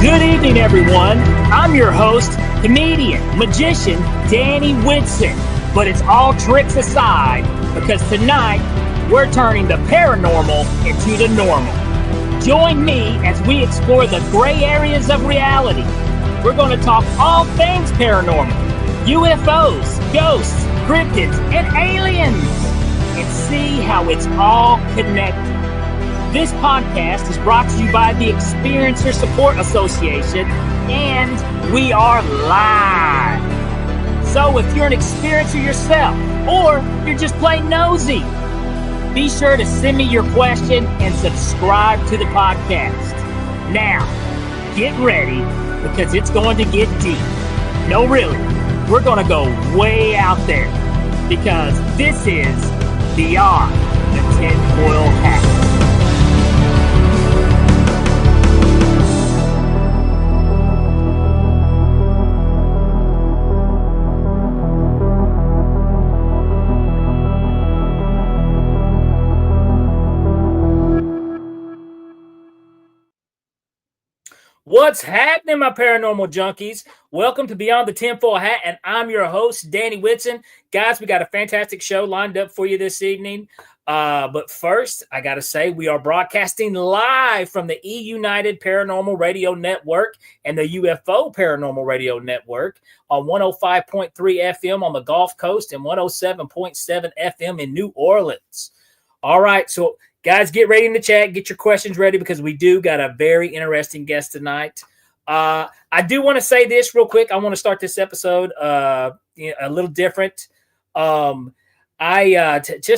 Good evening, everyone. I'm your host, comedian, magician, Danny Whitson. But it's all tricks aside, because tonight we're turning the paranormal into the normal. Join me as we explore the gray areas of reality. We're going to talk all things paranormal, UFOs, ghosts, cryptids, and aliens, and see how it's all connected. This podcast is brought to you by the Experiencer Support Association, and we are live. So if you're an experiencer yourself, or you're just plain nosy, be sure to send me your question and subscribe to the podcast. Now, get ready, because it's going to get deep. No, really, we're going to go way out there, because this is Beyond the Tinfoil Hat. What's happening, my paranormal junkies? Welcome to Beyond the Tinfoil Hat, and I'm your host, Danny Whitson. Guys, we got a fantastic show lined up for you this evening. But first, I got to say, we are broadcasting live from the E-United Paranormal Radio Network and the UFO Paranormal Radio Network on 105.3 FM on the Gulf Coast and 107.7 FM in New Orleans. All right, so guys, get ready in the chat. Get your questions ready, because we do got a very interesting guest tonight. I do want to say this real quick. I want to start this episode a little different. Just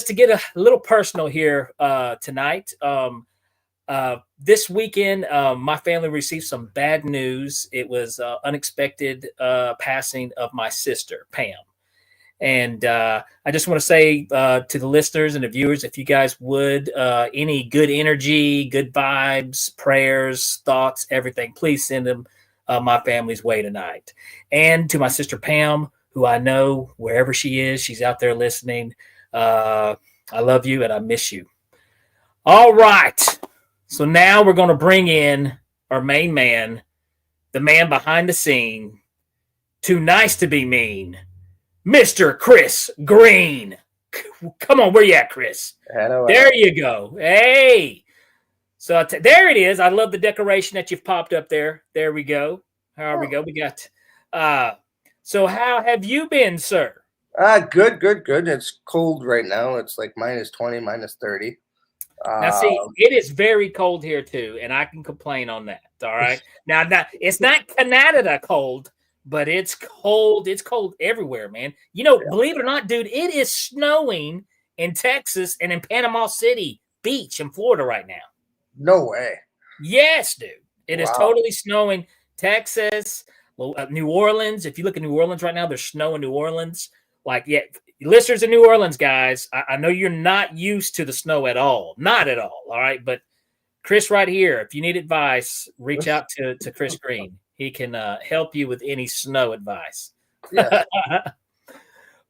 to get a little personal here tonight. This weekend, my family received some bad news. It was unexpected passing of my sister, Pam. And I just want to say to the listeners and the viewers, if you guys would, any good energy, good vibes, prayers, thoughts, everything, please send them my family's way tonight. And to my sister Pam, who I know wherever she is, she's out there listening. I love you and I miss you. All right. So now we're going to bring in our main man, the man behind the scene, too nice to be mean, Mr. Chris Green. Come on, where you at, Chris? Hello. There you go. Hey. So there it is. I love the decoration that you've popped up there. There we go. Here we go. We got. So how have you been, sir? Good. It's cold right now. It's like minus 20, minus 30. Now, see, it is very cold here too, and I can complain on that. All right. Now it's not Canada cold, but it's cold. It's cold everywhere, man. You know, believe it or not, dude, it is snowing in Texas and in Panama City Beach in Florida right now. No way. Yes, dude. It is totally snowing. Texas, New Orleans. If you look at New Orleans right now, there's snow in New Orleans. Listeners in New Orleans, guys, I know you're not used to the snow at all. Not at all. All right. But Chris right here, if you need advice, reach out to Chris Green. He can help you with any snow advice. Yeah.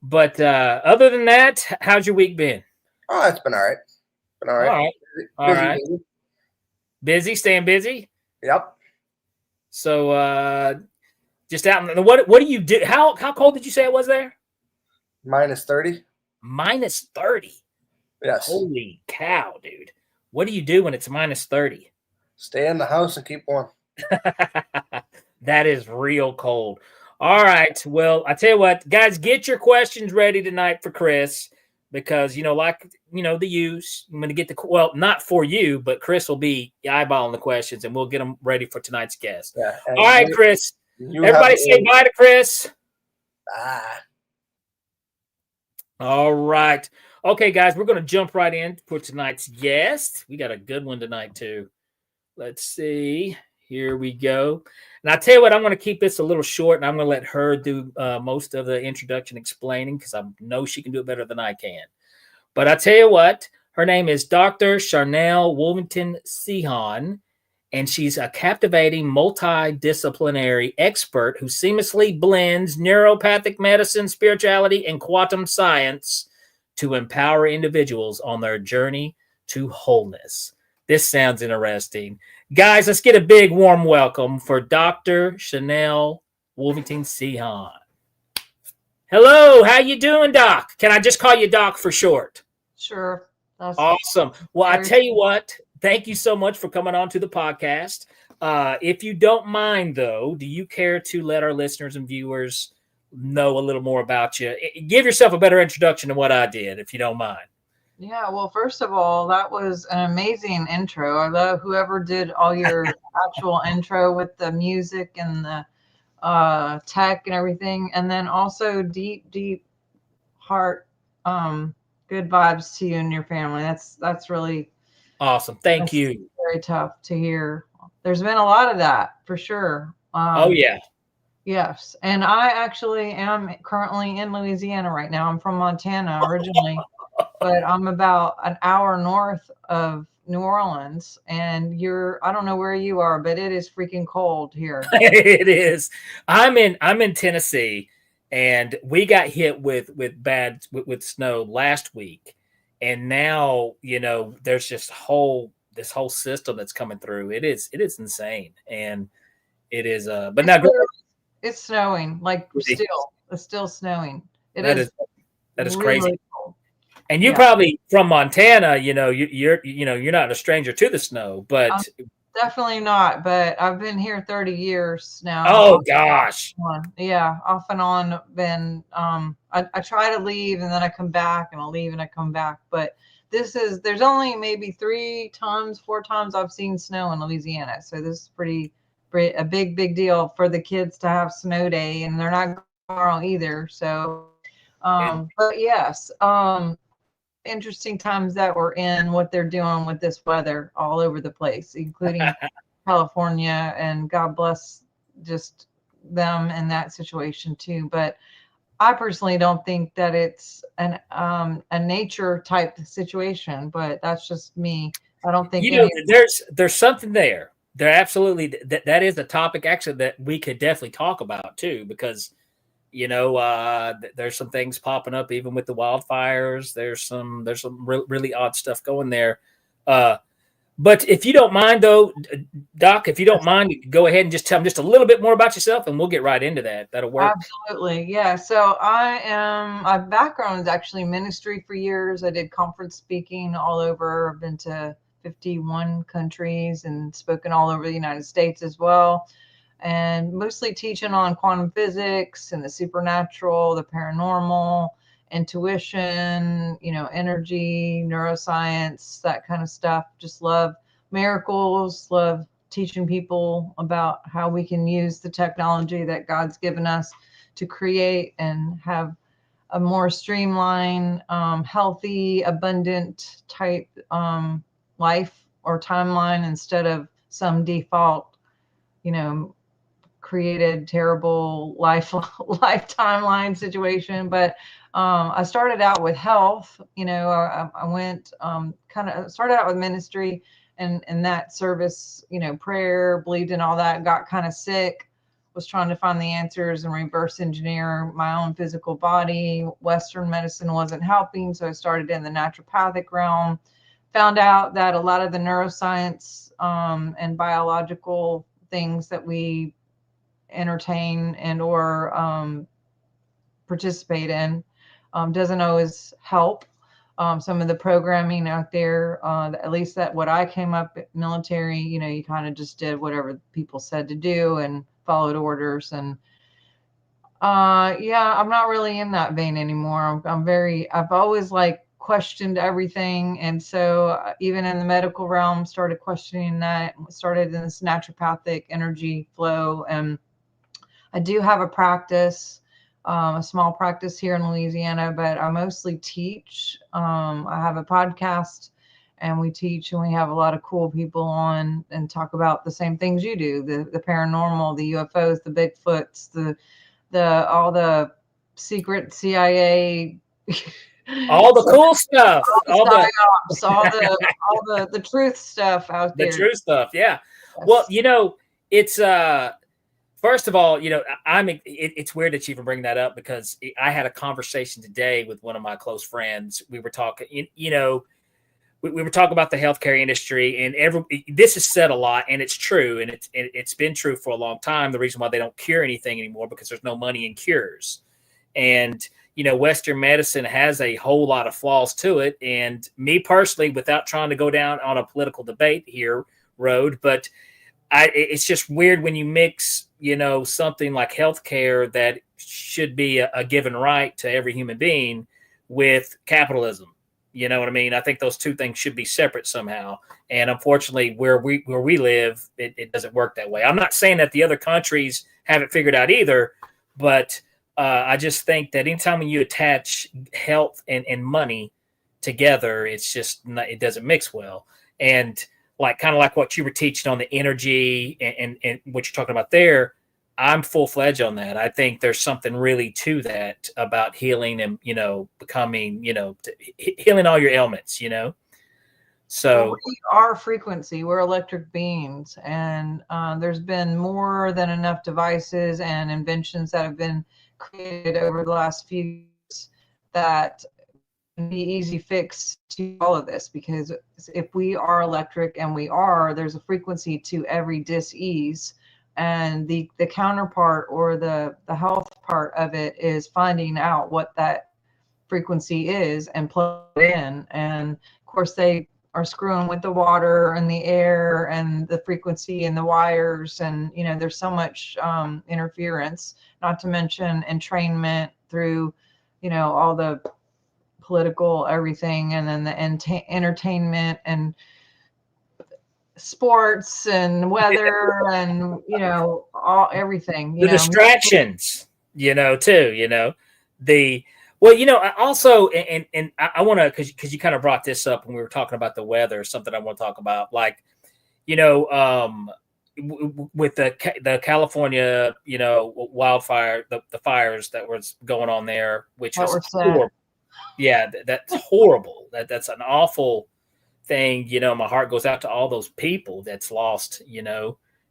But other than that, how's your week been? Oh, it's been all right. All right. Busy, staying busy? Yep. So just out. What do you do? How cold did you say it was there? Minus 30. Minus 30? Yes. Holy cow, dude. What do you do when it's minus 30? Stay in the house and keep warm. That is real cold. All right. Well, I tell you what, guys, get your questions ready tonight for Chris, because, the use, I'm going to get not for you, but Chris will be eyeballing the questions, and we'll get them ready for tonight's guest. Yeah. All right, Chris. Everybody say bye to Chris. Bye. All right. Okay, guys, we're going to jump right in for tonight's guest. We got a good one tonight, too. Let's see. Here we go. And I tell you what, I'm going to keep this a little short, and I'm going to let her do most of the introduction explaining, because I know she can do it better than I can. But I tell you what, her name is Dr. Sharnael Wolverton Dehon, and she's a captivating multidisciplinary expert who seamlessly blends neuropathic medicine, spirituality, and quantum science to empower individuals on their journey to wholeness. This sounds interesting. Guys, let's get a big warm welcome for Dr. Sharnael Wolverton Dehon. Hello, how you doing, Doc? Can I just call you Doc for short? Sure. That's awesome. Well, I tell you what, thank you so much for coming on to the podcast. If you don't mind, though, do you care to let our listeners and viewers know a little more about you? Give yourself a better introduction than what I did, if you don't mind. Yeah, well, first of all, that was an amazing intro. I love whoever did all your actual intro with the music and the tech and everything. And then also deep heart, good vibes to you and your family. That's really awesome. Thank you. Very tough to hear. There's been a lot of that for sure. Oh, yeah. Yes. And I actually am currently in Louisiana right now. I'm from Montana originally. But I'm about an hour north of New Orleans, and I don't know where you are, but it is freaking cold here. It is. I'm in Tennessee, and we got hit with snow last week, and now there's just this whole system that's coming through. It is insane, and it is. But now it's snowing it's still snowing. That is really crazy. Cold. And you probably from Montana, you're not a stranger to the snow, but definitely not. But I've been here 30 years now. Oh gosh. Yeah, off and on. Been I try to leave and then I come back, and I'll leave and I come back. But there's only maybe 4 times I've seen snow in Louisiana. So this is a big deal for the kids to have snow day, and they're not tomorrow either. So but yes. Interesting times that we're in, what they're doing with this weather all over the place, including California, and God bless just them in that situation too. But I personally don't think that it's a nature type situation, but that's just me. I don't think there's something there. There absolutely that is a topic actually that we could definitely talk about too, because there's some things popping up even with the wildfires. There's some really odd stuff going there. But if you don't mind, though, Doc, if you don't mind, go ahead and just tell me just a little bit more about yourself, and we'll get right into that. That'll work. Absolutely, yeah. So my background is actually ministry for years. I did conference speaking all over. I've been to 51 countries and spoken all over the United States as well. And mostly teaching on quantum physics and the supernatural, the paranormal, intuition, energy, neuroscience, that kind of stuff. Just love miracles, love teaching people about how we can use the technology that God's given us to create and have a more streamlined, healthy, abundant type life or timeline instead of some default, created terrible life timeline situation. But I started out with health. I went started out with ministry and that service, prayer, believed in all that, got kind of sick, was trying to find the answers and reverse engineer my own physical body. Western medicine wasn't helping, so I started in the naturopathic realm, found out that a lot of the neuroscience and biological things that we entertain and or participate in doesn't always help. Some of the programming out there, at least that what I came up military, you kind of just did whatever people said to do and followed orders. And I'm not really in that vein anymore. I've always questioned everything. And so even in the medical realm, started questioning that, started in this naturopathic energy flow. And I do have a practice, a small practice here in Louisiana, but I mostly teach. I have a podcast and we teach, and we have a lot of cool people on and talk about the same things you do, the paranormal, the UFOs, the Bigfoots, all the secret CIA, all the cool stuff, all the truth stuff out there. The truth stuff, yeah. Yes. Well, it's first of all, it's weird that you even bring that up, because I had a conversation today with one of my close friends. We were talking, we were talking about the healthcare industry, and this is said a lot, and it's true, and it's been true for a long time. The reason why they don't cure anything anymore because there's no money in cures, and Western medicine has a whole lot of flaws to it. And me personally, without trying to go down on a political debate here road, but it's just weird when you mix, something like healthcare that should be a given right to every human being with capitalism. You know what I mean? I think those two things should be separate somehow. And unfortunately, where we live, it doesn't work that way. I'm not saying that the other countries have it figured out either, but I just think that anytime when you attach health and money together, it's just it doesn't mix well. And kind of like what you were teaching on the energy and what you're talking about there, I'm full-fledged on that. I think there's something really to that about healing and, becoming, healing all your ailments, So we are frequency. We're electric beings. And there's been more than enough devices and inventions that have been created over the last few years that can be easy fix to all of this. Because if we are electric, and there's a frequency to every dis-ease. And the counterpart or the health part of it is finding out what that frequency is and plug it in. And of course, they are screwing with the water and the air and the frequency and the wires. And, there's so much interference, not to mention entrainment through, all the political everything, and then the entertainment and sports and weather and everything, the distractions, too, I also, and I want to, because you kind of brought this up when we were talking about the weather, something I want to talk about, with the California, wildfire, the fires that was going on there, which was horrible. Yeah, that's horrible. That's an awful thing. My heart goes out to all those people that's lost,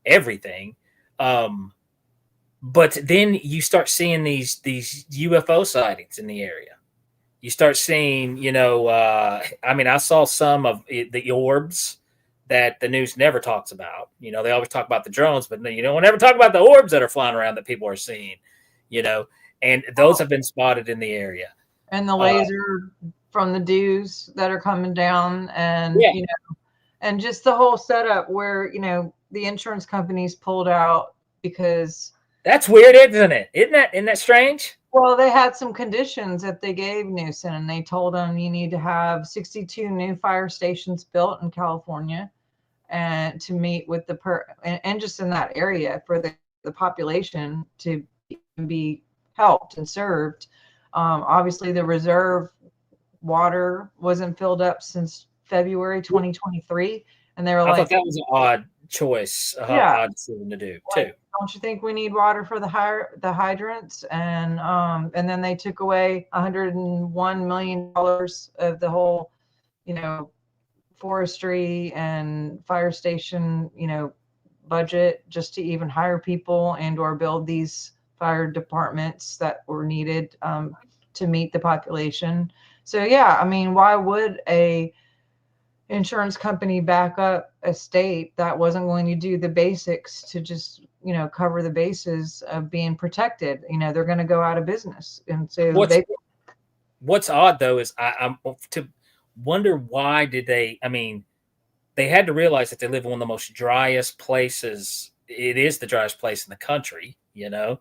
everything. But then you start seeing these UFO sightings in the area. You start seeing, I saw some of the orbs that the news never talks about. They always talk about the drones, but you don't ever talk about the orbs that are flying around that people are seeing, and those have been spotted in the area. And the laser from the dews that are coming down, and and just the whole setup where the insurance companies pulled out because that's weird, isn't it? Isn't that strange? Well, they had some conditions that they gave Newsom, and they told him you need to have 62 new fire stations built in California, and to meet with and just in that area for the population to be helped and served. Obviously, the reserve water wasn't filled up since February 2023, and they were I thought that was an odd choice, odd decision to do too. Don't you think we need water for the hydrants? And then they took away $101 million of the whole, forestry and fire station, budget just to even hire people and or build these fire departments that were needed to meet the population. So why would a insurance company back up a state that wasn't going to do the basics to just cover the bases of being protected? They're going to go out of business. And so what's odd though is I'm to wonder why did they had to realize that they live in one of the most driest places. It is the driest place in the country, and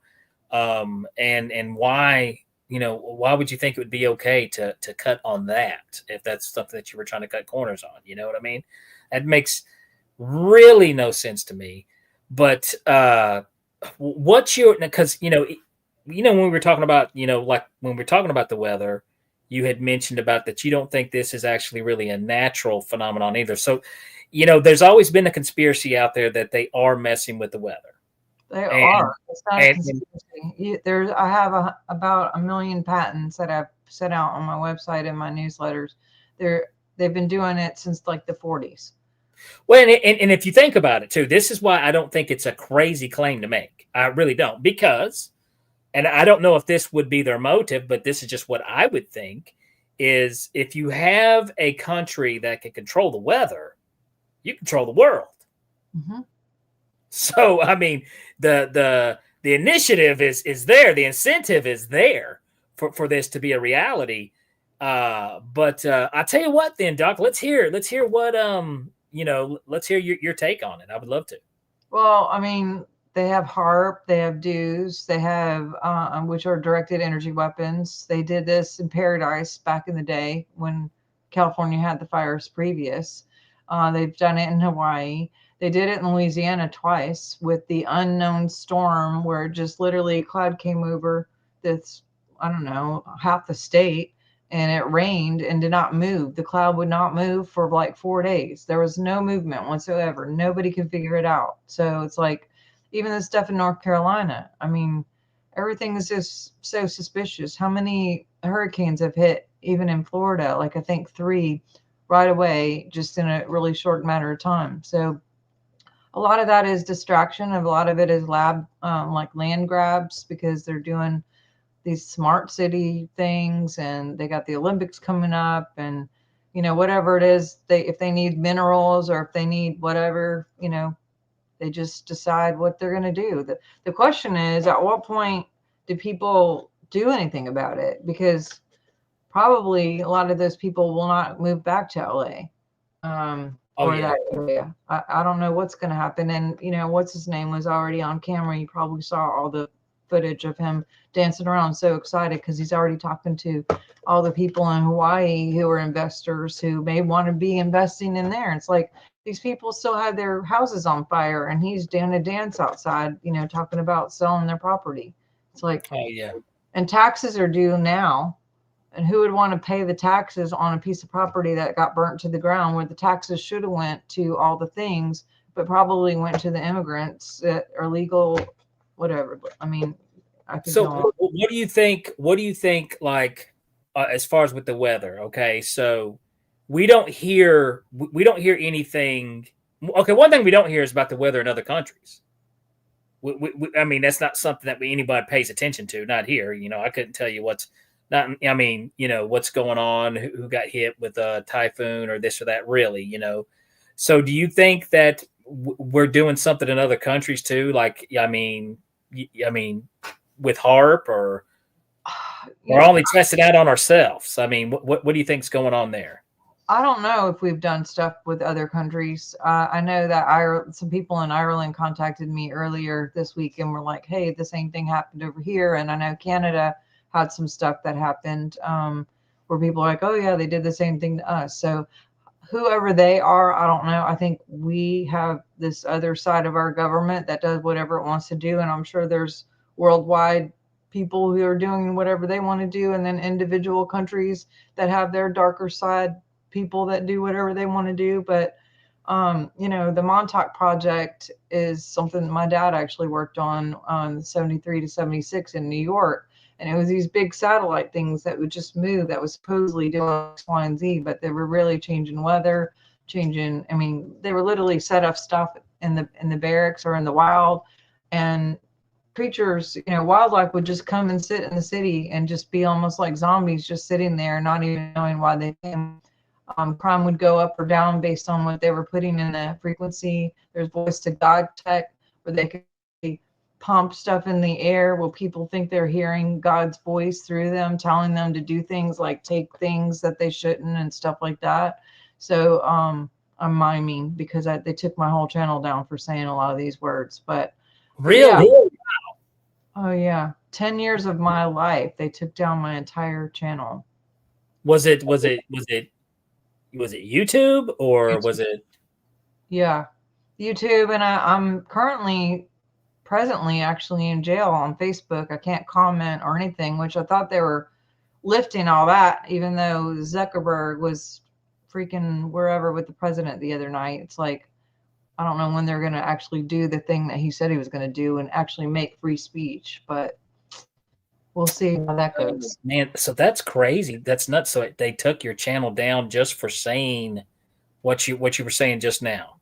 why why would you think it would be okay to cut on that if that's something that you were trying to cut corners on? You know what I mean? That makes really no sense to me. But what's your, because when we were talking about like when we're talking about the weather, you had mentioned about that you don't think this is actually really a natural phenomenon either. So there's always been a conspiracy out there that they are messing with the weather. They are. It's not a conspiracy. I have about 1 million patents that I've set out on my website and my newsletters. They've been doing it since like the 40s. Well, and if you think about it too, this is why I don't think it's a crazy claim to make. I really don't, because, and I don't know if this would be their motive, but this is just what I would think, is if you have a country that can control the weather, you control the world. Mm-hmm. So, I mean, the initiative is there. The incentive is there for this to be a reality. But I tell you what, then, Doc, let's hear what let's hear your take on it. I would love to. Well, I mean, they have HARP, they have DEWs, they have which are directed energy weapons. They did this in Paradise back in the day when California had the fires previous. They've done it in Hawaii. They did it in Louisiana twice with the unknown storm where just literally a cloud came over this, I don't know, half the state, and it rained and did not move. The cloud would not move for like 4 days. There was no movement whatsoever. Nobody could figure it out. So it's like, even the stuff in North Carolina, I mean, everything is just so suspicious. How many hurricanes have hit even in Florida? Like, I think 3 right away, just in a really short matter of time. So a lot of that is distraction. A lot of it is like land grabs, because they're doing these smart city things, and they got the Olympics coming up, and whatever it is, if they need minerals or if they need whatever, they just decide what they're going to do. The question is, at what point do people do anything about it? Because probably a lot of those people will not move back to LA or that area. I don't know what's going to happen. And, what's his name was already on camera. You probably saw all the footage of him dancing around so excited because he's already talking to all the people in Hawaii who are investors who may want to be investing in there. It's like, these people still have their houses on fire, and he's doing a dance outside, talking about selling their property. It's like, oh yeah. And taxes are due now. And who would want to pay the taxes on a piece of property that got burnt to the ground, where the taxes should have went to all the things, but probably went to the immigrants that are legal, whatever. I mean, so what do you think? What do you think? Like, as far as with the weather? Okay, so we don't hear anything. Okay, one thing we don't hear is about the weather in other countries. I mean, that's not something that anybody pays attention to. Not here. I couldn't tell you what's not. I mean, what's going on, who got hit with a typhoon or this or that. Really, So, do you think that we're doing something in other countries too? Like, I mean, with HARP, or we're only testing out on ourselves? I mean, what do you think's going on there? I don't know if we've done stuff with other countries. I know that some people in Ireland contacted me earlier this week and were like, hey, the same thing happened over here. And I know Canada had some stuff that happened where people are like, oh, yeah, they did the same thing to us. So whoever they are, I don't know. I think we have this other side of our government that does whatever it wants to do. And I'm sure there's worldwide people who are doing whatever they want to do. And then individual countries that have their darker side, people that do whatever they want to do. But the Montauk project is something my dad actually worked on 73 to 76 in New York, and it was these big satellite things that would just move, that was supposedly doing X, Y, and Z, but they were really changing weather, I mean, they were literally set up stuff in the barracks or in the wild, and creatures, wildlife would just come and sit in the city and just be almost like zombies, just sitting there, not even knowing why they came. Crime would go up or down based on what they were putting in the frequency. There's voice to God tech where they could pump stuff in the air where people think they're hearing God's voice through them, telling them to do things like take things that they shouldn't and stuff like that. So I'm miming because they took my whole channel down for saying a lot of these words. But really? Yeah. Oh yeah. 10 years of my life, they took down my entire channel. Was it YouTube or was it? Yeah, YouTube. And I'm presently actually in jail on Facebook. I can't comment or anything, which I thought they were lifting all that, even though Zuckerberg was freaking wherever with the president the other night. It's like, I don't know when they're going to actually do the thing that he said he was going to do and actually make free speech, but we'll see how that goes. Man, so that's crazy. That's nuts. So they took your channel down just for saying what you were saying just now.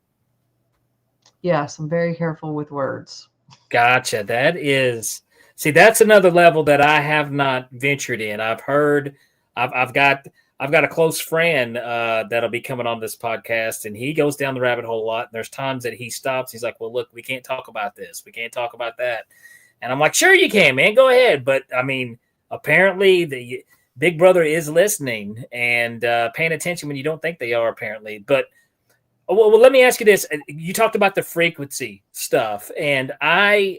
Yes, I'm very careful with words. Gotcha. That's another level that I have not ventured in. I've heard I've got a close friend that'll be coming on this podcast, and he goes down the rabbit hole a lot. And there's times that he stops. He's like, "Well, look, we can't talk about this. We can't talk about that." And I'm like, "Sure, you can, man. Go ahead." But I mean, apparently the Big Brother is listening and paying attention when you don't think they are. Apparently, but well, let me ask you this: you talked about the frequency stuff, and I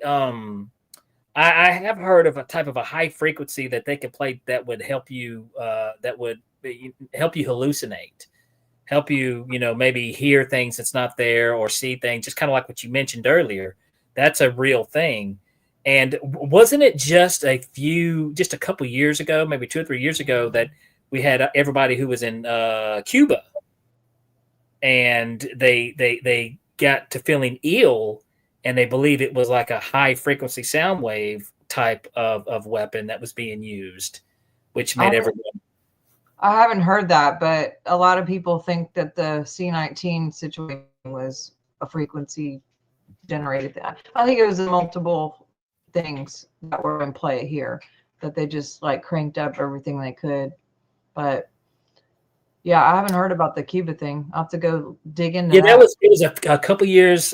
have heard of a type of a high frequency that they could play that would help you help you hallucinate, help you, maybe hear things that's not there or see things, just kind of like what you mentioned earlier. That's a real thing. And wasn't it just a couple years ago, maybe 2 or 3 years ago, that we had everybody who was in Cuba, and they got to feeling ill, and they believe it was like a high frequency sound wave type of weapon that was being used, which made everyone. I haven't heard that, but a lot of people think that the C-19 situation was a frequency generated. I think it was multiple things that were in play here, that they just like cranked up everything they could. But yeah, I haven't heard about the Cuba thing. I'll have to go dig into that. It was a couple years,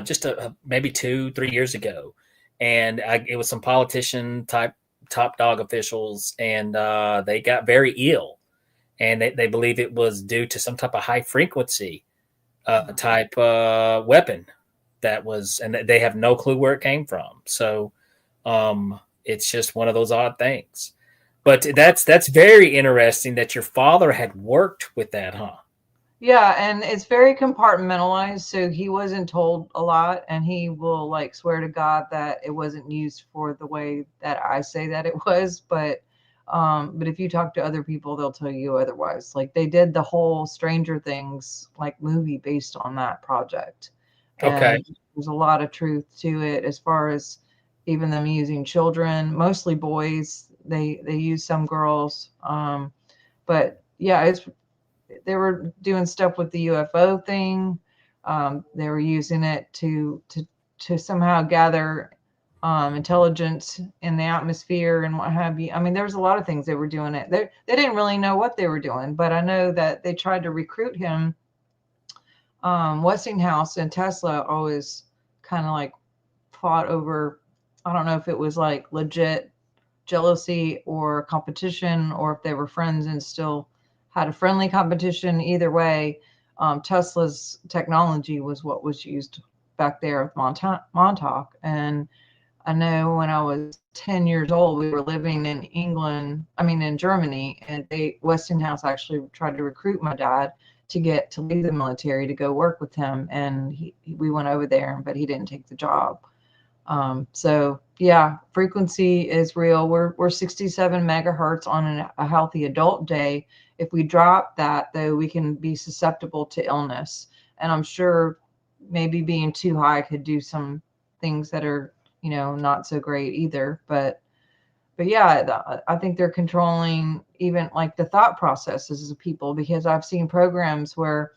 just maybe 2-3 years ago. And it was some politician type top dog officials, and they got very ill. And they believe it was due to some type of high frequency type weapon that was, and they have no clue where it came from. So it's just one of those odd things. But that's very interesting that your father had worked with that, huh? Yeah, and it's very compartmentalized, so he wasn't told a lot, and he will like swear to God that it wasn't used for the way that I say that it was. But if you talk to other people, they'll tell you otherwise. Like they did the whole Stranger Things like movie based on that project. Okay. And there's a lot of truth to it, as far as even them using children, mostly boys. They use some girls, but yeah, they were doing stuff with the UFO thing. They were using it to somehow gather intelligence in the atmosphere and what have you. I mean, there was a lot of things they were doing it. They didn't really know what they were doing, but I know that they tried to recruit him. Westinghouse and Tesla always kind of like fought over, I don't know if it was like legit jealousy or competition, or if they were friends and still had a friendly competition. Either way, Tesla's technology was what was used back there with Montauk. And I know when I was 10 years old, we were living in in Germany, and Westinghouse actually tried to recruit my dad to leave the military to go work with him. And we went over there, but he didn't take the job. So yeah, frequency is real. We're 67 megahertz on a healthy adult day. If we drop that, though, we can be susceptible to illness. And I'm sure maybe being too high could do some things that are, not so great either. But yeah, I think they're controlling even like the thought processes of people, because I've seen programs where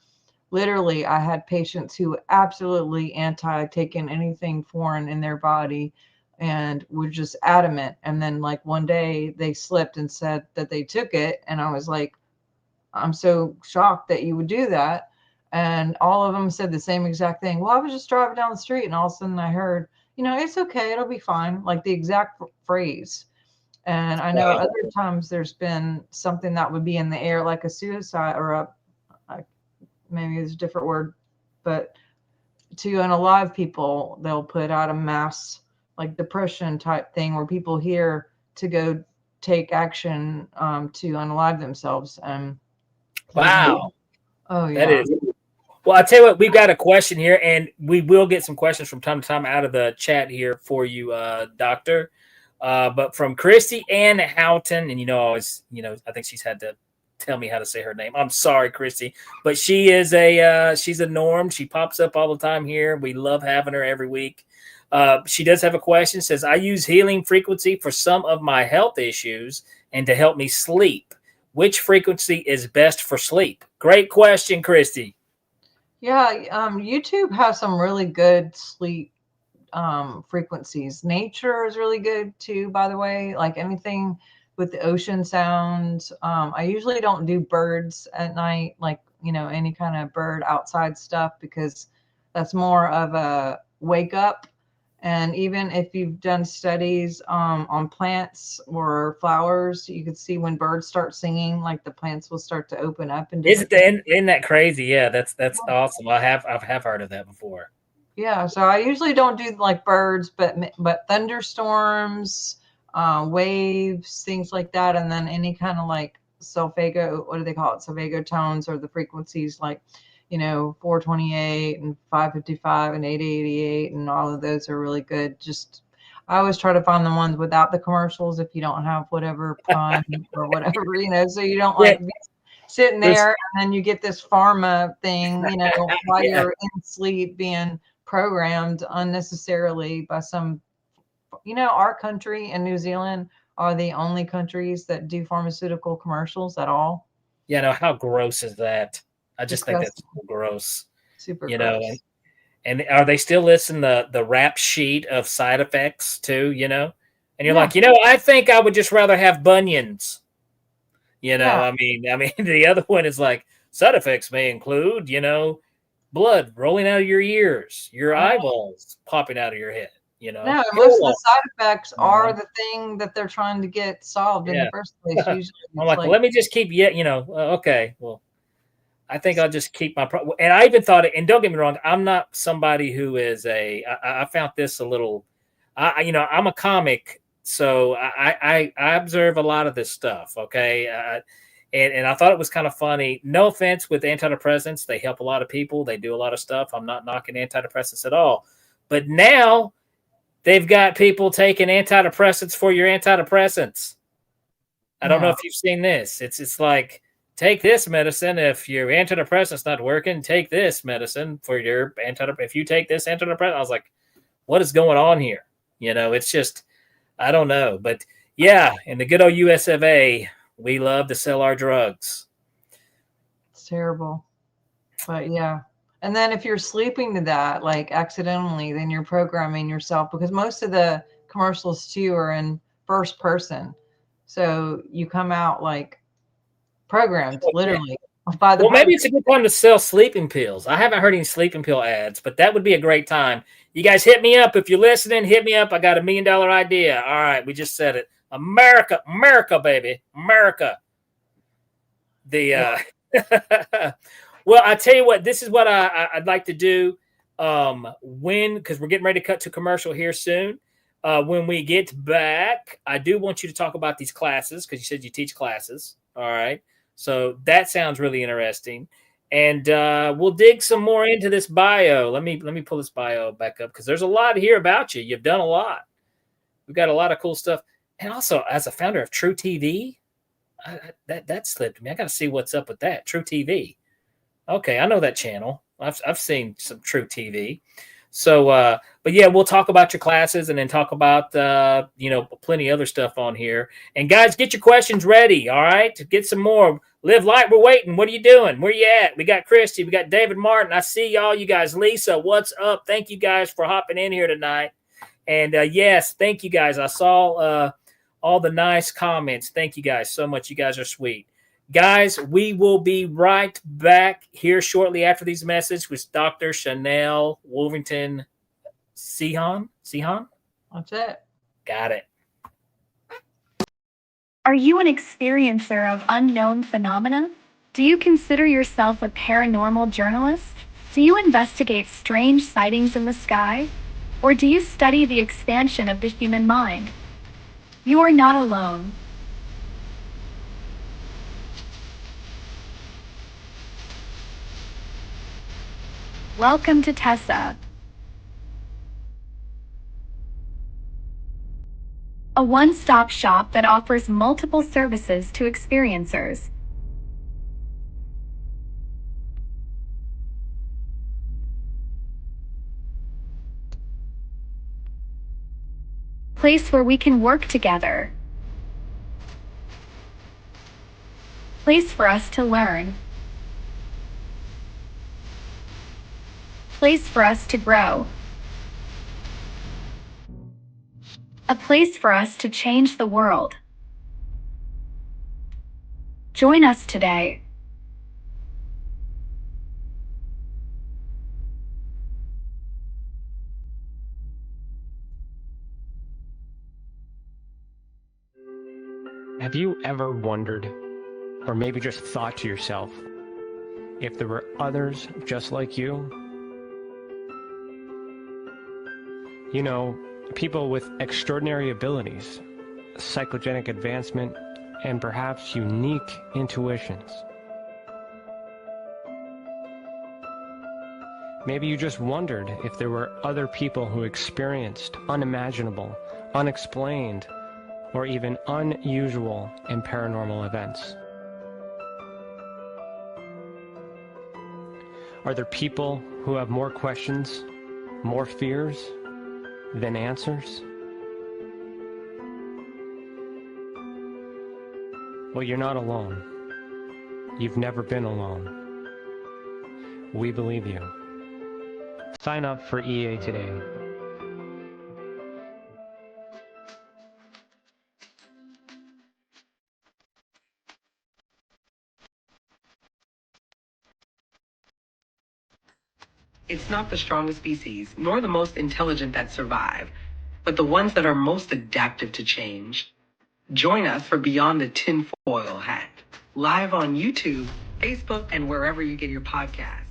literally I had patients who absolutely anti taking anything foreign in their body and were just adamant. And then like one day they slipped and said that they took it. And I was like, I'm so shocked that you would do that. And all of them said the same exact thing. Well, I was just driving down the street, and all of a sudden I heard, it's okay, it'll be fine. Like the exact phrase. And I know other times there's been something that would be in the air, like a suicide or maybe it's a different word, but to unalive people, they'll put out a mass like depression type thing where people hear to go take action to unalive themselves. Wow. Oh yeah. That is. Well, I'll tell you what, we've got a question here, and we will get some questions from time to time out of the chat here for you, Doctor. But from Christy Ann Houghton, and I think she's had to tell me how to say her name. I'm sorry, Christy, but she is she's a norm. She pops up all the time here. We love having her every week. She does have a question. Says, I use healing frequency for some of my health issues and to help me sleep. Which frequency is best for sleep? Great question, Christy. Yeah, YouTube has some really good sleep frequencies. Nature is really good too, by the way. Like anything with the ocean sounds. I usually don't do birds at night, like, any kind of bird outside stuff, because that's more of a wake up. And even if you've done studies on plants or flowers, you can see when birds start singing, like the plants will start to open up. And isn't that crazy? Yeah, that's awesome. I've heard of that before. Yeah, so I usually don't do like birds, but thunderstorms, waves, things like that, and then any kind of like sulfago, what do they call it? Sulfago tones, or the frequencies like 428 and 555 and 888, and all of those are really good. Just I always try to find the ones without the commercials if you don't have whatever pun or whatever, so you don't like be sitting there and then you get this pharma thing, while you're in sleep being programmed unnecessarily by some, our country and New Zealand are the only countries that do pharmaceutical commercials at all. Yeah, no, how gross is that? I just think that's so gross. Super gross. And are they still listing the rap sheet of side effects too, And you're like, I think I would just rather have bunions. I mean, the other one is like, side effects may include, blood rolling out of your ears, your eyeballs popping out of your head, No, most of the side effects are the thing that they're trying to get solved in the first place. Usually I'm like, well, let me just keep, okay, well, I think I'll just keep my, and I even thought, and don't get me wrong, I'm not somebody who is I found this a little, I'm a comic, so I observe a lot of this stuff, okay? And I thought it was kind of funny. No offense with antidepressants. They help a lot of people. They do a lot of stuff. I'm not knocking antidepressants at all. But now they've got people taking antidepressants for your antidepressants. I don't know if you've seen this. It's like, take this medicine if your antidepressant's not working. Take this medicine for your antidepressant. If you take this antidepressant, I was like, what is going on here? It's just, I don't know. But yeah, in the good old US of A, we love to sell our drugs. It's terrible. But yeah. And then if you're sleeping to that, like accidentally, then you're programming yourself, because most of the commercials too are in first person. So you come out like programmed, literally. By the well, maybe it's a good time to sell sleeping pills. I haven't heard any sleeping pill ads, but that would be a great time. You guys hit me up. If you're listening, hit me up. I got $1 million idea. All right, we just said it. America, baby, America. Well, I tell you what, this is what I'd like to do. Because we're getting ready to cut to commercial here soon. When we get back, I do want you to talk about these classes, because you said you teach classes. All right, so that sounds really interesting, and we'll dig some more into this bio. Let me pull this bio back up, because there's a lot here about you. You've done a lot. We've got a lot of cool stuff. And also, as a founder of True TV, that slipped me. I got to see what's up with that. True TV. Okay, I know that channel. I've seen some True TV. So, but yeah, we'll talk about your classes, and then talk about plenty of other stuff on here. And guys, get your questions ready. All right, to get some more. Live light. We're waiting. What are you doing? Where you at? We got Christy. We got David Martin. I see y'all. You guys. Lisa, what's up? Thank you guys for hopping in here tonight. And yes, thank you guys. I saw all the nice comments. Thank you guys so much. You guys are sweet. Guys, we will be right back here shortly after these messages with Dr. Sharnael Wolverton. Dehon? That's it. Got it. Are you an experiencer of unknown phenomena? Do you consider yourself a paranormal journalist? Do you investigate strange sightings in the sky? Or do you study the expansion of the human mind? You are not alone. Welcome to Tessa, a one-stop shop that offers multiple services to experiencers. Place where we can work together. Place for us to learn. Place for us to grow. A place for us to change the world. Join us today. Have you ever wondered, or maybe just thought to yourself, if there were others just like you? You know, people with extraordinary abilities, psychogenic advancement, and perhaps unique intuitions. Maybe you just wondered if there were other people who experienced unimaginable, unexplained, or even unusual and paranormal events. Are there people who have more questions, more fears than answers? Well, you're not alone. You've never been alone. We believe you. Sign up for EA today. It's not the strongest species, nor the most intelligent that survive, but the ones that are most adaptive to change. Join us for Beyond the Tinfoil Hat, live on YouTube, Facebook, and wherever you get your podcasts.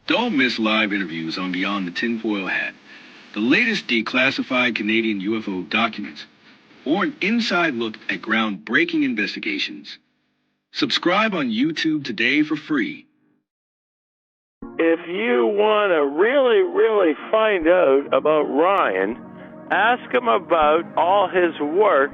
Don't miss live interviews on Beyond the Tinfoil Hat, the latest declassified Canadian UFO documents, or an inside look at groundbreaking investigations. Subscribe on YouTube today for free. If you want to really find out about Ryan, ask him about all his work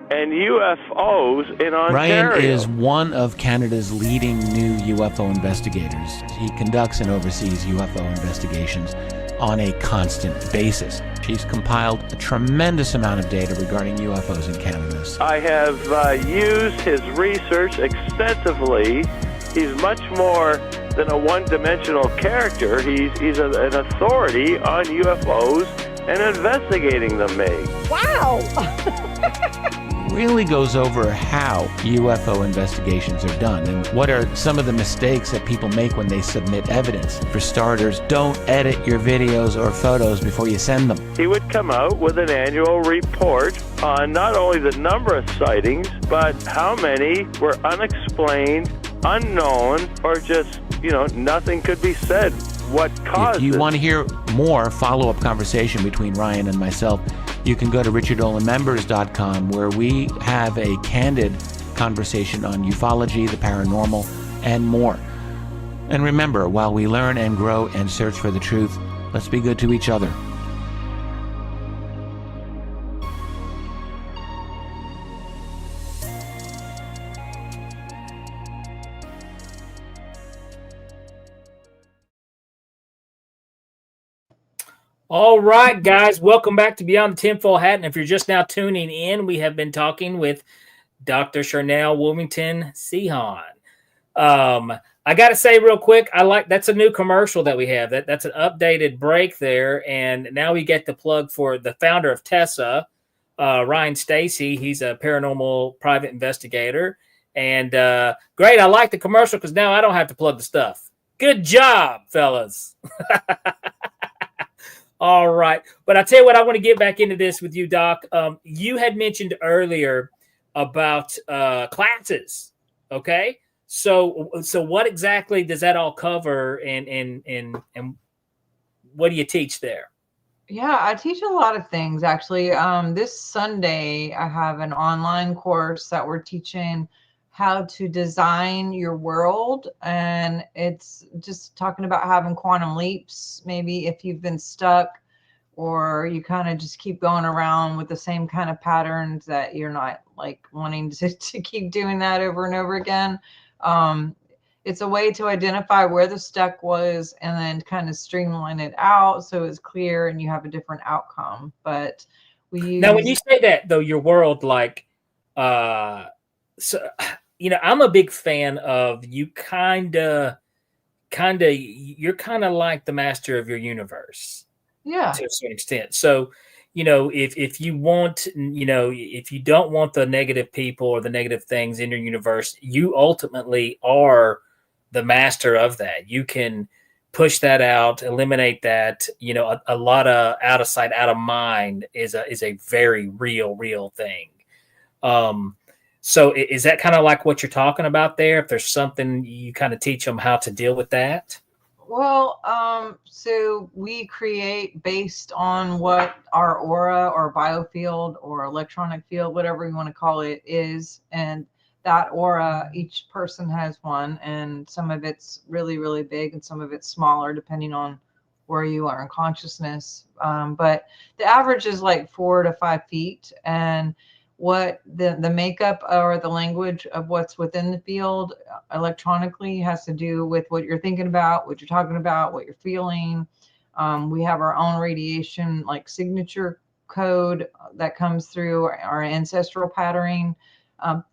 and UFOs in Ontario. Ryan is one of Canada's leading new UFO investigators. He conducts and oversees UFO investigations on a constant basis. He's compiled a tremendous amount of data regarding UFOs in Canada. I have used his research extensively. He's much more than a one-dimensional character. He's an authority on UFOs and investigating them, Meg. Wow. Really goes over how UFO investigations are done and what are some of the mistakes that people make when they submit evidence. For starters, don't edit your videos or photos before you send them. He would come out with an annual report on not only the number of sightings, but how many were unexplained, unknown, or just, nothing could be said. What caused it? If you want to hear more follow-up conversation between Ryan and myself, you can go to richardolanmembers.com, where we have a candid conversation on ufology, the paranormal, and more. And remember, while we learn and grow and search for the truth, let's be good to each other. All right, guys, welcome back to Beyond the Tinfoil Hat. And if you're just now tuning in, we have been talking with Dr. Sharnael Wolverton Dehon. I got to say real quick, that's a new commercial that we have. That's an updated break there. And now we get the plug for the founder of Tessa, Ryan Stacy. He's a paranormal private investigator. And great, I like the commercial because now I don't have to plug the stuff. Good job, fellas. All right. But I tell you what, I want to get back into this with you, Doc. You had mentioned earlier about classes. Okay. So what exactly does that all cover and what do you teach there? Yeah, I teach a lot of things actually. This Sunday, I have an online course that we're teaching how to design your world. And it's just talking about having quantum leaps. Maybe if you've been stuck or you kind of just keep going around with the same kind of patterns that you're not like wanting to keep doing that over and over again. it's a way to identify where the stuck was and then kind of streamline it out so it's clear and you have a different outcome. But we use Now, when you say that, though, your world, like, so, I'm a big fan of you. You're kind of like the master of your universe, yeah. to a certain extent. So, if you want, if you don't want the negative people or the negative things in your universe, you ultimately are the master of that. You can push that out, eliminate that. A lot of out of sight, out of mind is a very real thing. So is that kind of like what you're talking about there? If there's something, you kind of teach them how to deal with that? Well, so we create based on what our aura or biofield or electronic field, whatever you want to call it, is. And that aura, each person has one, and some of it's really, really big and some of it's smaller, depending on where you are in consciousness. But the average is like 4 to 5 feet. And what the makeup or the language of what's within the field electronically has to do with what you're thinking about, what you're talking about, what you're feeling. We have our own radiation like signature code that comes through our ancestral patterning, and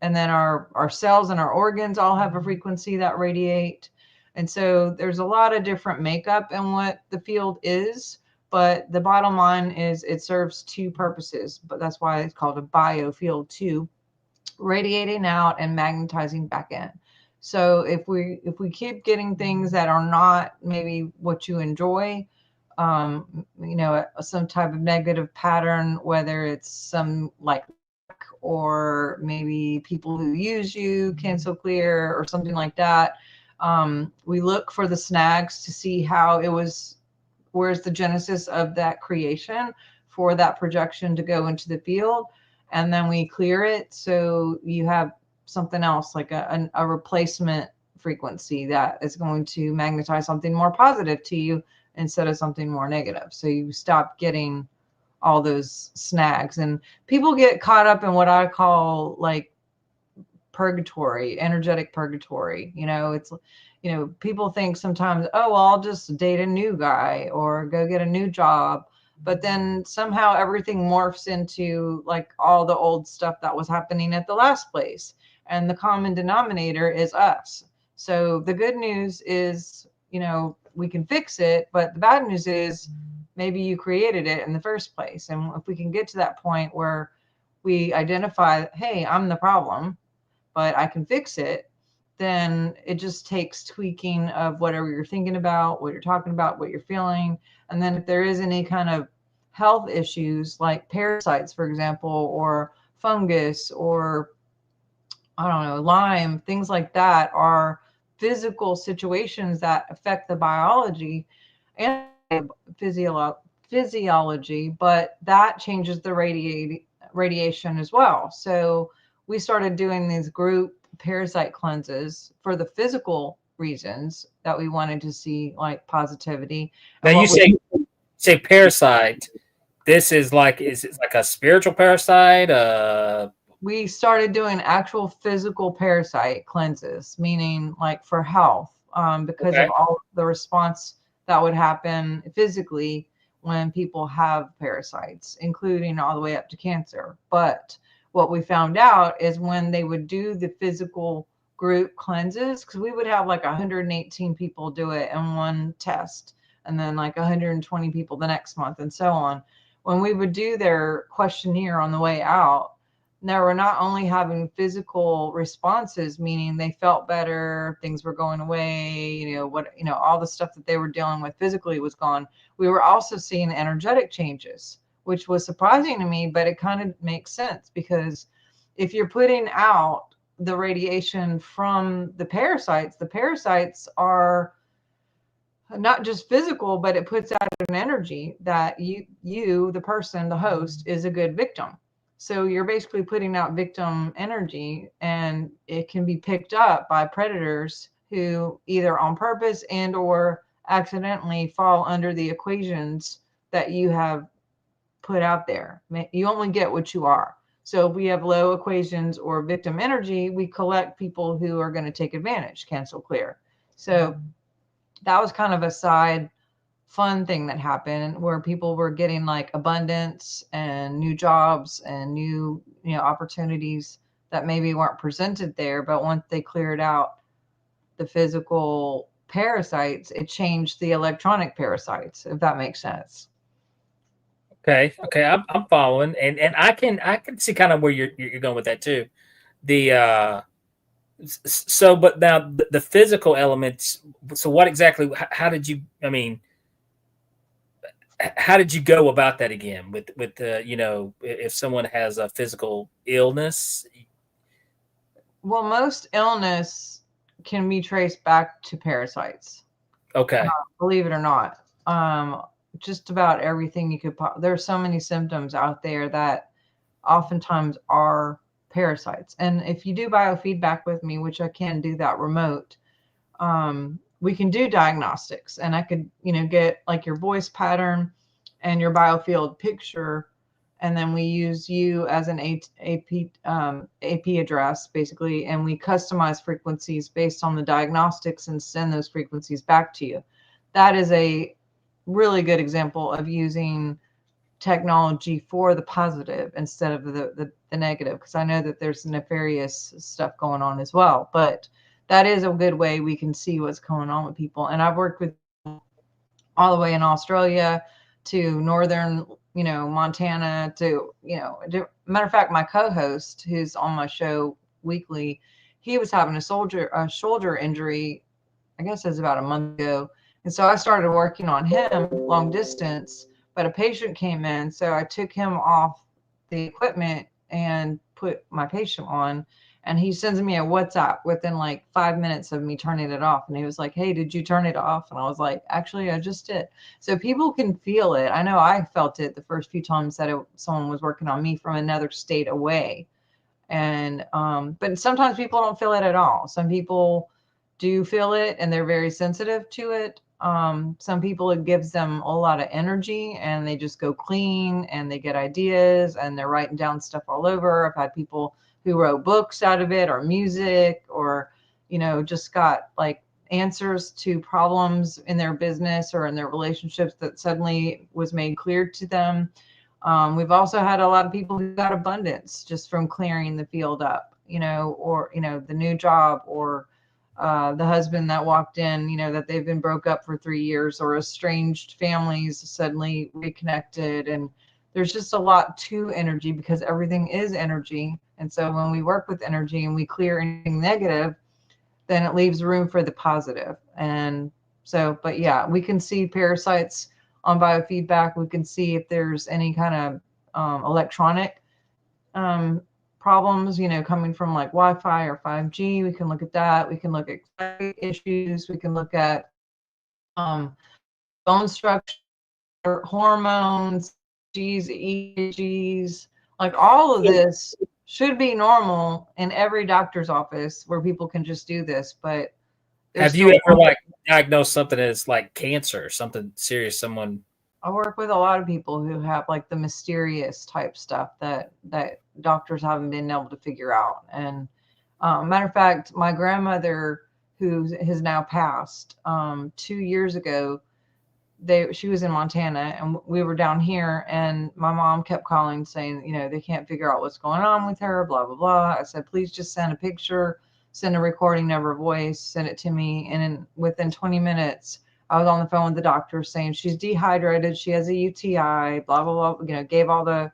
then our cells and our organs all have a frequency that radiate. And so there's a lot of different makeup in what the field is. But the bottom line is it serves two purposes, but that's why it's called a biofield too, radiating out and magnetizing back in. So if we keep getting things that are not maybe what you enjoy, some type of negative pattern, whether it's some like, or maybe people who use you, cancel clear or something like that, we look for the snags to see how it was. Where's the genesis of that creation for that projection to go into the field? And then we clear it. So you have something else like a replacement frequency that is going to magnetize something more positive to you instead of something more negative. So you stop getting all those snags. And people get caught up in what I call like purgatory, energetic purgatory. People think sometimes, oh, well, I'll just date a new guy or go get a new job. But then somehow everything morphs into like all the old stuff that was happening at the last place. And the common denominator is us. So the good news is, we can fix it. But the bad news is maybe you created it in the first place. And if we can get to that point where we identify, hey, I'm the problem, but I can fix it, then it just takes tweaking of whatever you're thinking about, what you're talking about, what you're feeling. And then if there is any kind of health issues like parasites, for example, or fungus, or I don't know, Lyme, things like that are physical situations that affect the biology and physiology, but that changes the radiation as well. So we started doing these group parasite cleanses for the physical reasons that we wanted to see, like positivity. Now you say parasite. This is like, is it like a spiritual parasite? We started doing actual physical parasite cleanses, meaning like for health, because of all the response that would happen physically when people have parasites, including all the way up to cancer. But what we found out is when they would do the physical group cleanses, because we would have like 118 people do it in one test, and then like 120 people the next month, and so on. When we would do their questionnaire on the way out, they were not only having physical responses, meaning they felt better, things were going away, all the stuff that they were dealing with physically was gone. We were also seeing energetic changes, which was surprising to me, but it kind of makes sense, because if you're putting out the radiation from the parasites are not just physical, but it puts out an energy that you, the person, the host, is a good victim. So you're basically putting out victim energy, and it can be picked up by predators who either on purpose and or accidentally fall under the equations that you have put out there. You only get what you are. So if we have low equations or victim energy, we collect people who are going to take advantage, cancel, clear. So that was kind of a side fun thing that happened where people were getting like abundance and new jobs and new, opportunities that maybe weren't presented there. But once they cleared out the physical parasites, it changed the electronic parasites, if that makes sense. Okay, I'm following, and I can see kind of where you're going with that too. The but now the physical elements. So what exactly? How did you? I mean, how did you go about that again with if someone has a physical illness? Well, most illness can be traced back to parasites. Okay. Believe it or not. Just about everything you could there's so many symptoms out there that oftentimes are parasites. And if you do biofeedback with me, which I can do that remote, we can do diagnostics, and I could, get like your voice pattern and your biofield picture. And then we use you as an AP address, basically, and we customize frequencies based on the diagnostics and send those frequencies back to you. That is a really good example of using technology for the positive instead of the negative, because I know that there's nefarious stuff going on as well. But that is a good way we can see what's going on with people. And I've worked with all the way in Australia to northern, Montana to, matter of fact, my co-host who's on my show weekly, he was having a shoulder injury, I guess it was about a month ago. And so I started working on him long distance, but a patient came in. So I took him off the equipment and put my patient on, and he sends me a WhatsApp within like 5 minutes of me turning it off. And he was like, "Hey, did you turn it off?" And I was like, "Actually, I just did." So people can feel it. I know I felt it the first few times that someone was working on me from another state away. And, but sometimes people don't feel it at all. Some people do feel it and they're very sensitive to it. Some people, it gives them a lot of energy and they just go clean and they get ideas and they're writing down stuff all over. I've had people who wrote books out of it, or music, or, just got like answers to problems in their business or in their relationships that suddenly was made clear to them. We've also had a lot of people who got abundance just from clearing the field up, or, the new job, or the husband that walked in, that they've been broke up for 3 years, or estranged families suddenly reconnected. And there's just a lot to energy because everything is energy. And so when we work with energy and we clear anything negative, then it leaves room for the positive. And so, but yeah, we can see parasites on biofeedback. We can see if there's any kind of electronic problems, coming from like Wi-Fi or 5G. We can look at that. We can look at issues. We can look at bone structure, hormones, EEGs, like all of this should be normal in every doctor's office where people can just do this. But have you ever like diagnosed something as like cancer or something serious? I work with a lot of people who have like the mysterious type stuff that doctors haven't been able to figure out. And matter of fact, my grandmother, who has now passed, 2 years ago, she was in Montana and we were down here, and my mom kept calling saying, they can't figure out what's going on with her, blah, blah, blah. I said, please just send a picture, send a recording of her voice, send it to me. And within 20 minutes, I was on the phone with the doctor saying she's dehydrated, she has a UTI, blah, blah, blah, gave all the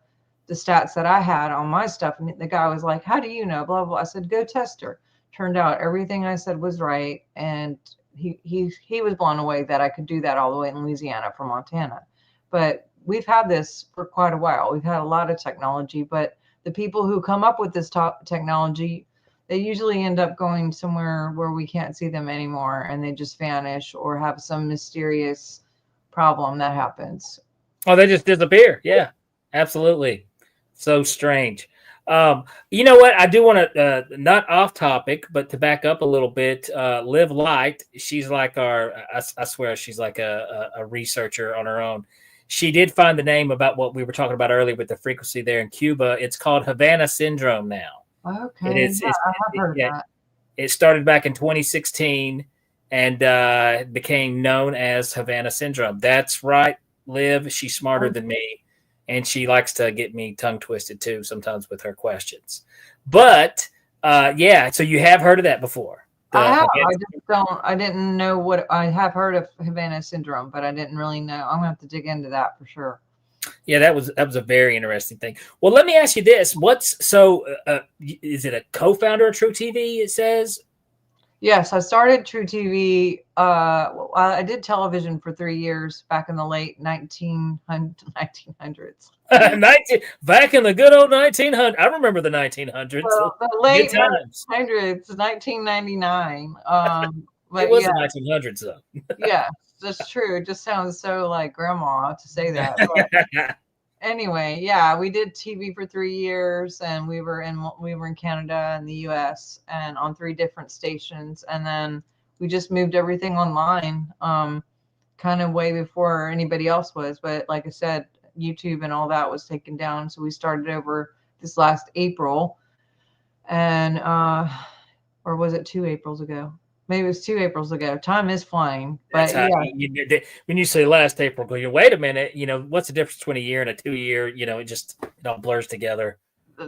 stats that I had on my stuff. And the guy was like, how do you know, blah, blah. I said, go test her. Turned out everything I said was right. And he was blown away that I could do that all the way in Louisiana from Montana. But we've had this for quite a while. We've had a lot of technology, but the people who come up with this technology, they usually end up going somewhere where we can't see them anymore, and they just vanish or have some mysterious problem that happens. Oh, they just disappear. Yeah, absolutely. So strange. You know what? I do want to, not off topic, but to back up a little bit, Live Light, she's like I swear she's like a researcher on her own. she did find the name about what we were talking about earlier with the frequency there in Cuba. It's called Havana syndrome now. Okay. I have heard of that. It started back in 2016 and became known as Havana syndrome. That's right, Liv. She's smarter than me, and she likes to get me tongue twisted too sometimes with her questions. But yeah, so you have heard of that before? I have. I just don't. I didn't know what. I have heard of Havana syndrome, but I didn't really know. I'm gonna have to dig into that for sure. Yeah, that was a very interesting thing. Well, let me ask you this: is it a co-founder of True TV? It says. Yes, I started True TV. I did television for 3 years back in the late 1900s. Back in the good old 1900s. I remember the 1900s. Well, the late 1900s, 1999. But it was the 1900s, though. Yeah, that's true. It just sounds so like grandma to say that. But anyway, yeah, we did TV for 3 years, and we were in Canada and the US and on 3 different stations, and then we just moved everything online, kind of way before anybody else was. But like I said, YouTube and all that was taken down, so we started over this last April, and or was it 2 Aprils ago? Maybe it was 2 Aprils ago. Time is flying. But when you say last April, you wait a minute. What's the difference between a year and a 2 year? It all blurs together.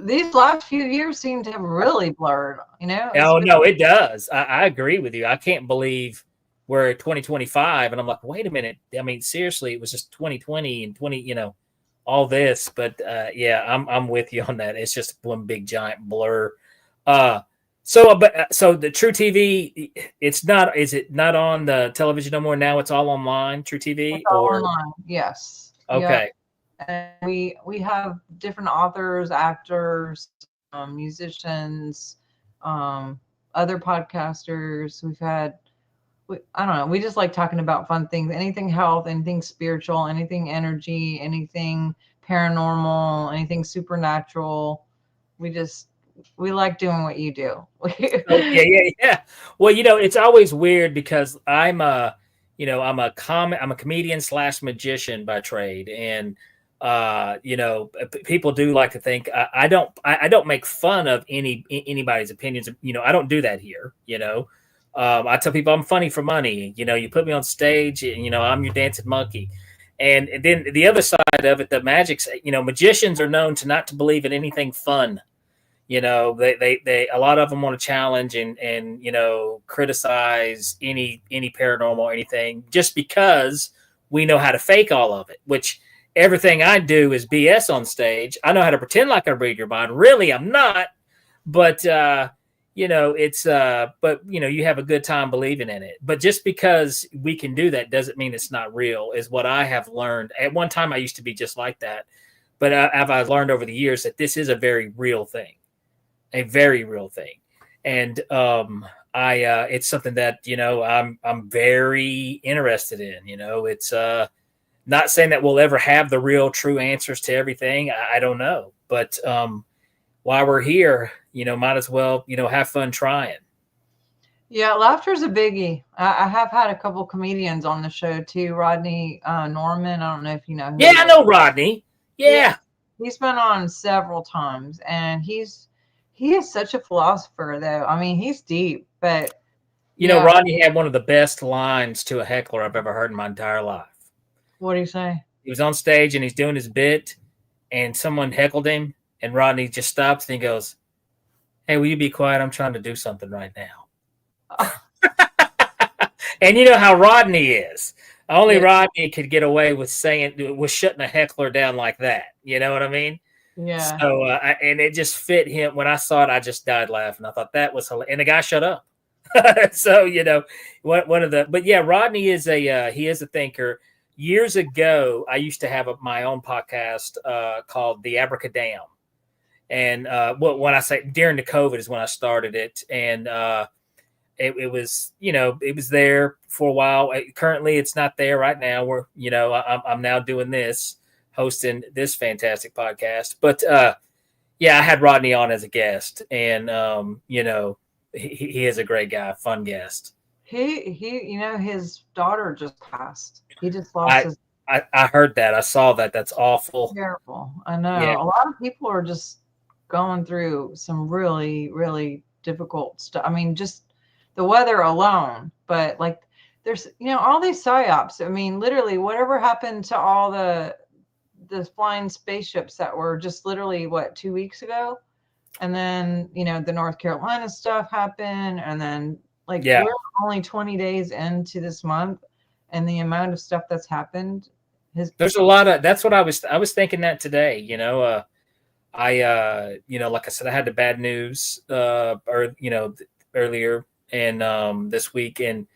These last few years seem to have really blurred. Oh no, it does. I agree with you. I can't believe we're 2025, and I'm like, wait a minute. I mean, seriously, it was just 2020 and 20. All this. But yeah, I'm with you on that. It's just one big giant blur. So the True TV, is it not on the television no more? Now it's all online, True TV? It's all online, yes. Okay. Yeah. And we have different authors, actors, musicians, other podcasters. We've had, I don't know, we just like talking about fun things, anything health, anything spiritual, anything energy, anything paranormal, anything supernatural. We like doing what you do. Yeah. Well, it's always weird because I'm a comedian / magician by trade, and people do like to think I don't make fun of anybody's opinions. I don't do that here. I tell people I'm funny for money. You put me on stage, and I'm your dancing monkey. And then the other side of it, the magic, magicians are known not to believe in anything fun. They a lot of them want to challenge and criticize any paranormal or anything just because we know how to fake all of it, which everything I do is BS on stage. I know how to pretend like I read your mind. Really, I'm not. But, but you have a good time believing in it. But just because we can do that doesn't mean it's not real, is what I have learned. At one time, I used to be just like that. But I've learned over the years that this is a very real thing. A very real thing. And it's something that, I'm very interested in. It's not saying that we'll ever have the real true answers to everything. I don't know. But while we're here, might as well, have fun trying. Yeah, laughter's a biggie. I have had a couple comedians on the show too. Rodney Norman. I don't know if you know him. Yeah, I know Rodney. Yeah. He's been on several times, and he is such a philosopher, though. I mean, he's deep, but Rodney had one of the best lines to a heckler I've ever heard in my entire life. What do you say? He was on stage and he's doing his bit, and someone heckled him, and Rodney just stops and he goes, "Hey, will you be quiet? I'm trying to do something right now." And you know how Rodney is. Only Rodney could get away with shutting a heckler down like that. You know what I mean? Yeah. So, and it just fit him. When I saw it, I just died laughing. I thought that was hilarious. And the guy shut up. So, but yeah, Rodney is he is a thinker. Years ago, I used to have my own podcast called The Abracadam. And when I say during the COVID is when I started it. And it was, it was there for a while. Currently, it's not there right now. I'm now doing this, hosting this fantastic podcast. But yeah, I had Rodney on as a guest, and he is a great guy, fun guest. He his daughter just passed. He just lost his. I heard that. I saw that. That's awful. Terrible. I know. Yeah. A lot of people are just going through some really, really difficult stuff. I mean, just the weather alone, but like there's, all these psyops. I mean, literally whatever happened to all the flying spaceships that were just literally 2 weeks ago? And then, the North Carolina stuff happened. And then we're only 20 days into this month, and the amount of stuff that's happened. There's a lot of, that's what I was thinking that today, I like I said, I had the bad news, earlier and, this week, and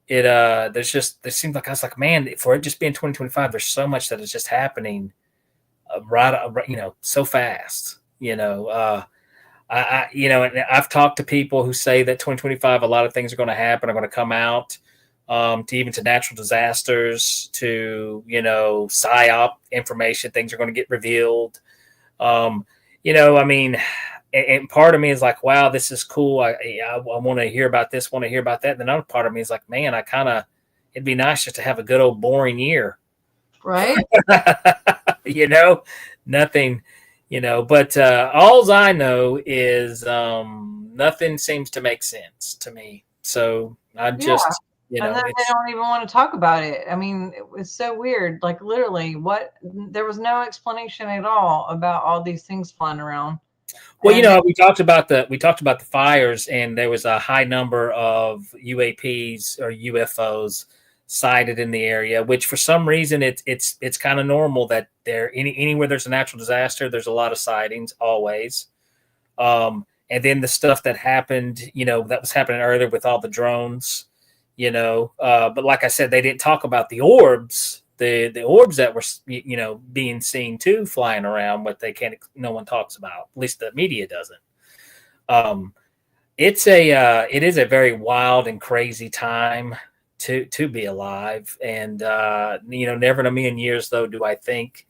there seemed like, I was like, man, for it just being 2025, there's so much that is just happening, so fast, and I've talked to people who say that 2025, a lot of things are going to happen, are going to come out, to natural disasters, to, psyop information, things are going to get revealed. I mean, and part of me is like, wow, this is cool. I want to hear about this, want to hear about that. And another part of me is like, man, it'd be nice just to have a good old boring year. Right. Nothing, but all I know is nothing seems to make sense to me. So I just, and then they don't even want to talk about it. I mean, it was so weird. Like literally there was no explanation at all about all these things flying around. Well, we talked about the fires, and there was a high number of UAPs or UFOs sighted in the area, which for some reason it's kind of normal that anywhere there's a natural disaster, there's a lot of sightings always. And then the stuff that happened, that was happening earlier with all the drones, but like I said, they didn't talk about the orbs, the orbs that were, being seen too, flying around, but no one talks about, at least the media doesn't. It is a very wild and crazy time to be alive. And, never in a million years, though, do I think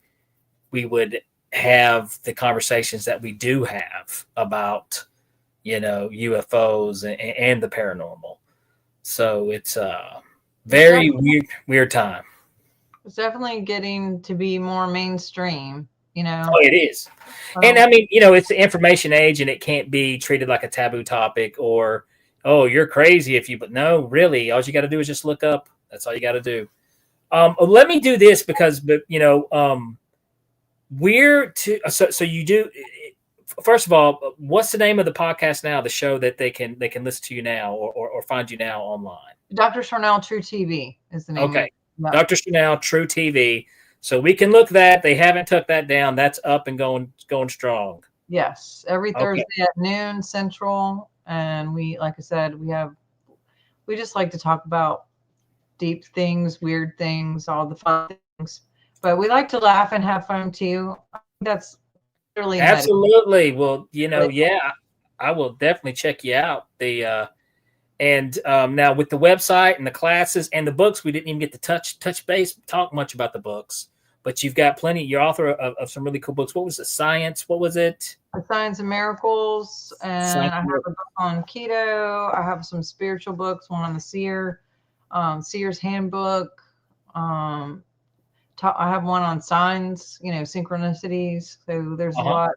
we would have the conversations that we do have about, UFOs and the paranormal. So it's a very weird time. It's definitely getting to be more mainstream, Oh, it is. And I mean, it's the information age, and it can't be treated like a taboo topic or, oh, you're crazy but no, really, all you got to do is just look up. That's all you got to do. Let me do this because, so you do. First of all, what's the name of the podcast now? The show that they can listen to you now or find you now online. Dr. Sharnael True TV is the name. Okay, Dr. Sharnael True TV. So we can look that. They haven't took that down. That's up and going strong. Yes, every Thursday at noon Central, and like I said, we just like to talk about deep things, weird things, all the fun things, but we like to laugh and have fun too. That's really absolutely. Well, I will definitely check you out. And now with the website and the classes and the books, we didn't even get to talk much about the books, but you've got plenty. You're author of some really cool books. What was the science? What was it? The Science of Miracles. And I have a book on keto. I have some spiritual books, one on the Seer's Handbook. I have one on signs, synchronicities. So there's a lot.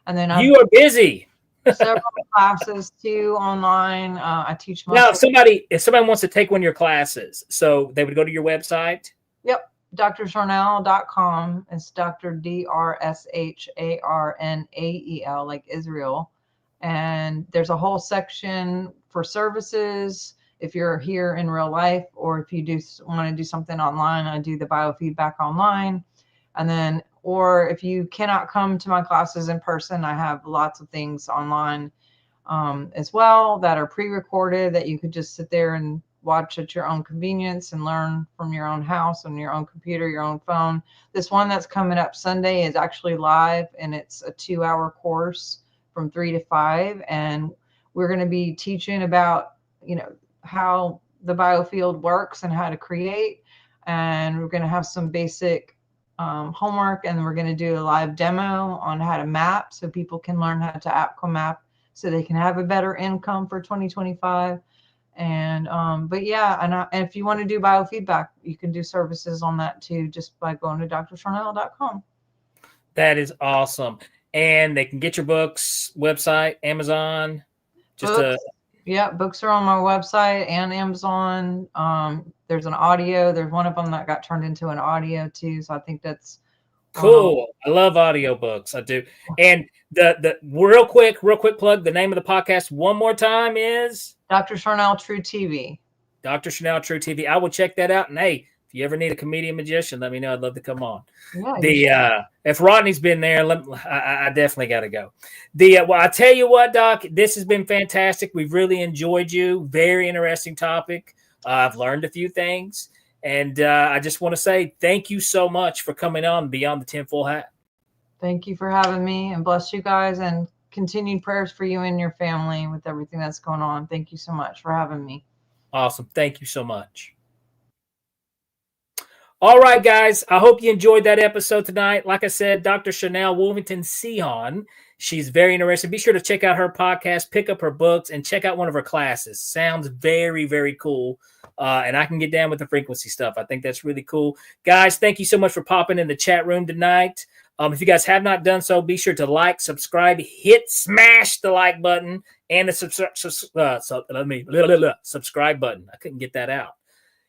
And then you are busy. Several classes too online. I teach. Now, if somebody wants to take one of your classes, so they would go to your website. Yep, drsharnael.com. It's Dr. DRSHARNAEL, like Israel. And there's a whole section for services. If you're here in real life, or if you do want to do something online, I do the biofeedback online. And then, or if you cannot come to my classes in person, I have lots of things online as well that are pre-recorded that you could just sit there and watch at your own convenience and learn from your own house on your own computer, your own phone. This one that's coming up Sunday is actually live, and it's a 2-hour course from 3 to 5. And we're going to be teaching about, how the biofield works and how to create. And we're going to have some basic homework, and we're going to do a live demo on how to map so people can learn how to map so they can have a better income for 2025. And but yeah, and if you want to do biofeedback, you can do services on that too, just by going to drsharnael.com. That is awesome. And they can get your books, website, Amazon. Books are on my website and Amazon. There's an audio. There's one of them that got turned into an audio too. So I think that's cool. I love audiobooks. I do. And the real quick plug, the name of the podcast one more time is Dr. Sharnael True TV. Dr. Sharnael True TV. I will check that out. And hey, if you ever need a comedian magician, let me know. I'd love to come on. Yeah, if Rodney's been there, I definitely got to go. Well, I tell you what, Doc, this has been fantastic. We've really enjoyed you. Very interesting topic. I've learned a few things, and I just want to say thank you so much for coming on Beyond the Tinfoil Hat. Thank you for having me, and bless you guys, and continued prayers for you and your family with everything that's going on. Thank you so much for having me. Awesome. Thank you so much. All right, guys. I hope you enjoyed that episode tonight. Like I said, Dr. Sharnael Wolverton Dehon. She's very interesting. Be sure to check out her podcast, pick up her books, and check out one of her classes. Sounds very, very cool. And I can get down with the frequency stuff. I think that's really cool. Guys, thank you so much for popping in the chat room tonight. If you guys have not done so, be sure to like, subscribe, smash the like button and the subscribe button. I couldn't get that out.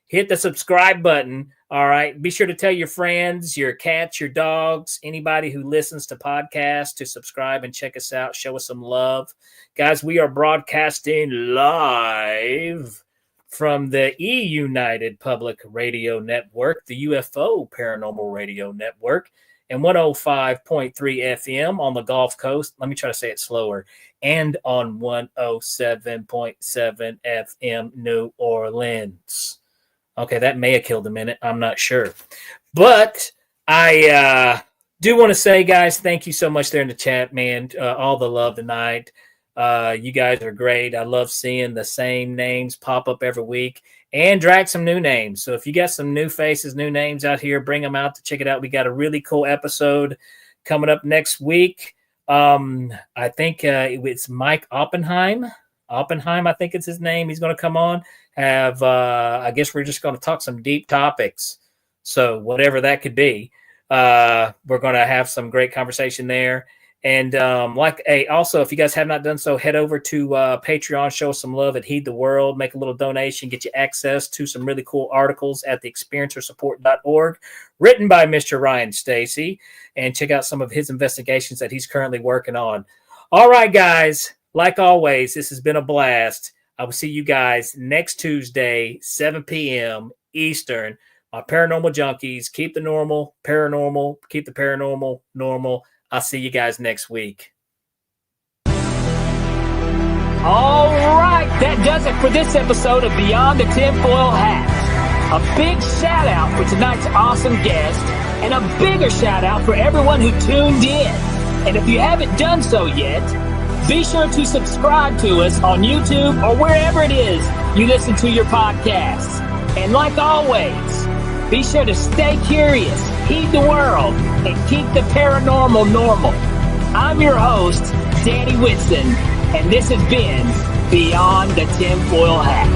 Hit the subscribe button. All right. Be sure to tell your friends, your cats, your dogs, anybody who listens to podcasts to subscribe and check us out. Show us some love. Guys, we are broadcasting live from the E-United Public Radio Network, the UFO Paranormal Radio Network, and 105.3 FM on the Gulf Coast. Let me try to say it slower. And on 107.7 FM New Orleans. Okay, that may have killed a minute. I'm not sure. But I do want to say, guys, thank you so much there in the chat, man. All the love tonight. You guys are great. I love seeing the same names pop up every week and drag some new names. So if you got some new faces, new names out here, bring them out to check it out. We got a really cool episode coming up next week. I think it's Mike Oppenheim. I think it's his name. He's going to come on. I guess we're just going to talk some deep topics. So whatever that could be, we're going to have some great conversation there. And also, if you guys have not done so, head over to Patreon, show us some love at Heed the World, make a little donation, get you access to some really cool articles at theexperiencersupport.org, written by Mr. Ryan Stacy, and check out some of his investigations that he's currently working on. All right, guys, like always, this has been a blast. I will see you guys next Tuesday, 7 p.m. Eastern. My paranormal junkies, keep the normal paranormal, keep the paranormal normal. I'll see you guys next week. All right, that does it for this episode of Beyond the Tinfoil Hat. A big shout out for tonight's awesome guest, and a bigger shout out for everyone who tuned in. And if you haven't done so yet, be sure to subscribe to us on YouTube or wherever it is you listen to your podcasts. And like always, be sure to stay curious, heed the world, and keep the paranormal normal. I'm your host, Danny Whitson, and this has been Beyond the Tinfoil Hat.